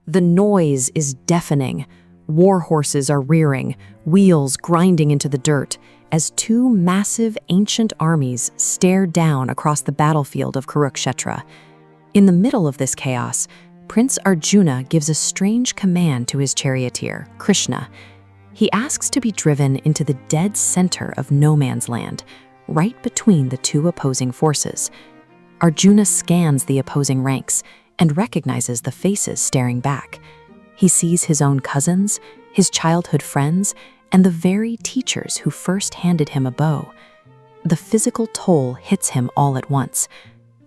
The noise is deafening. War horses are rearing, wheels grinding into the dirt, as two massive ancient armies stare down across the battlefield of Kurukshetra. In the middle of this chaos, Prince Arjuna gives a strange command to his charioteer, Krishna. He asks to be driven into the dead center of no man's land, right between the two opposing forces. Arjuna scans the opposing ranks and recognizes the faces staring back. He sees his own cousins, his childhood friends, and the very teachers who first handed him a bow. The physical toll hits him all at once.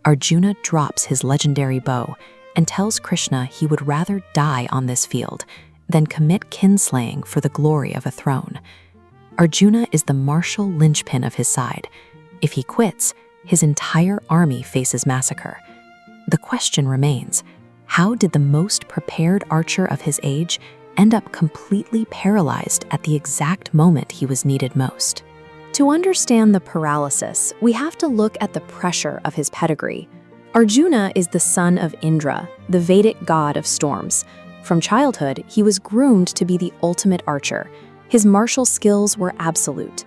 Arjuna drops his legendary bow and tells Krishna he would rather die on this field than commit kinslaying for the glory of a throne. Arjuna is the martial linchpin of his side. If he quits, his entire army faces massacre. The question remains, how did the most prepared archer of his age end up completely paralyzed at the exact moment he was needed most? To understand the paralysis, we have to look at the pressure of his pedigree. Arjuna is the son of Indra, the Vedic god of storms. From childhood, he was groomed to be the ultimate archer. His martial skills were absolute.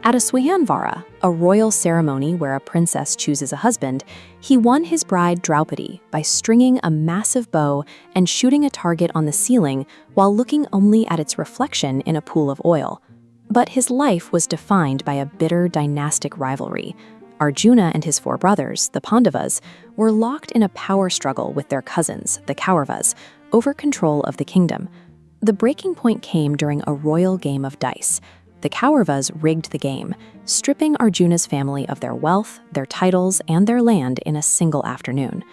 At a Swayanvara, a royal ceremony where a princess chooses a husband, he won his bride Draupadi by stringing a massive bow and shooting a target on the ceiling while looking only at its reflection in a pool of oil. But his life was defined by a bitter dynastic rivalry. Arjuna and his 4 brothers, the Pandavas, were locked in a power struggle with their cousins, the Kauravas, over control of the kingdom. The breaking point came during a royal game of dice. The Kauravas rigged the game, stripping Arjuna's family of their wealth, their titles, and their land in a single afternoon.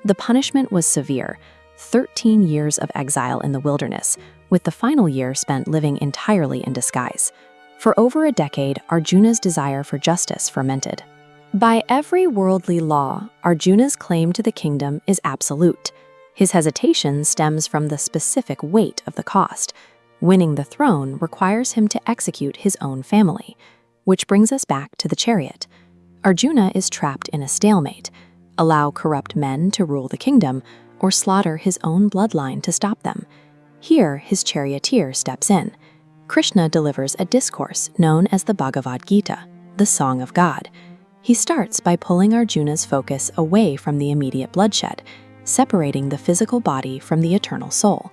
The punishment was severe, 13 years of exile in the wilderness, with the final year spent living entirely in disguise. For over a decade, Arjuna's desire for justice fermented. By every worldly law, Arjuna's claim to the kingdom is absolute. His hesitation stems from the specific weight of the cost. Winning the throne requires him to execute his own family, which brings us back to the Chariot. Arjuna is trapped in a stalemate: allow corrupt men to rule the kingdom, or slaughter his own bloodline to stop them. Here, his charioteer steps in. Krishna delivers a discourse known as the Bhagavad Gita, the Song of God. He starts by pulling Arjuna's focus away from the immediate bloodshed, separating the physical body from the eternal soul.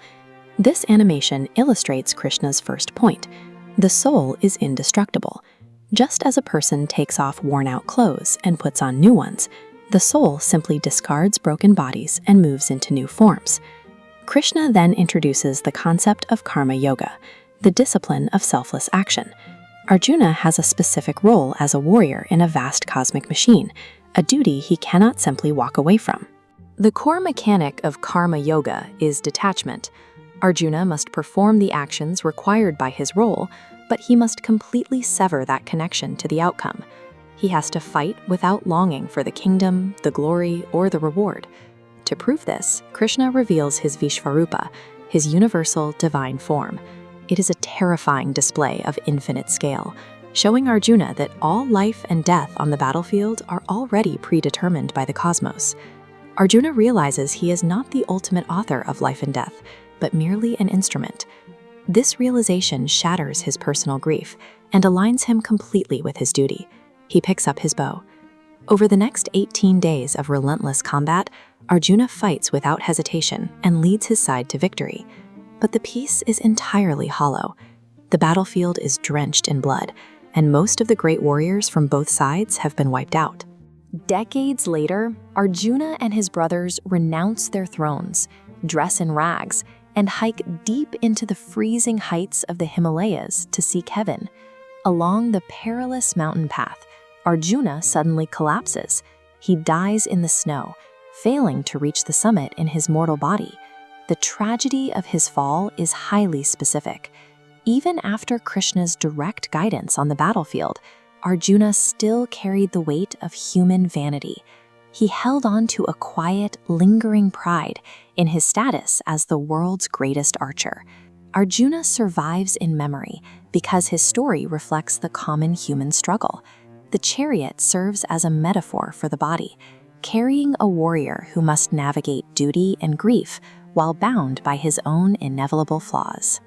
This animation illustrates Krishna's first point. The soul is indestructible. Just as a person takes off worn-out clothes and puts on new ones, the soul simply discards broken bodies and moves into new forms. Krishna then introduces the concept of karma yoga, the discipline of selfless action. Arjuna has a specific role as a warrior in a vast cosmic machine, a duty he cannot simply walk away from. The core mechanic of karma yoga is detachment. Arjuna must perform the actions required by his role, but he must completely sever that connection to the outcome. He has to fight without longing for the kingdom, the glory, or the reward. To prove this, Krishna reveals his Vishvarupa, his universal divine form. It is a terrifying display of infinite scale, showing Arjuna that all life and death on the battlefield are already predetermined by the cosmos. Arjuna realizes he is not the ultimate author of life and death, but merely an instrument. This realization shatters his personal grief and aligns him completely with his duty. He picks up his bow. Over the next 18 days of relentless combat, Arjuna fights without hesitation and leads his side to victory. But the peace is entirely hollow. The battlefield is drenched in blood, and most of the great warriors from both sides have been wiped out. Decades later, Arjuna and his brothers renounce their thrones, dress in rags, and hike deep into the freezing heights of the Himalayas to seek heaven. Along the perilous mountain path, Arjuna suddenly collapses. He dies in the snow, failing to reach the summit in his mortal body. The tragedy of his fall is highly specific. Even after Krishna's direct guidance on the battlefield, Arjuna still carried the weight of human vanity. He held on to a quiet, lingering pride in his status as the world's greatest archer. Arjuna survives in memory because his story reflects the common human struggle. The chariot serves as a metaphor for the body, carrying a warrior who must navigate duty and grief while bound by his own inevitable flaws.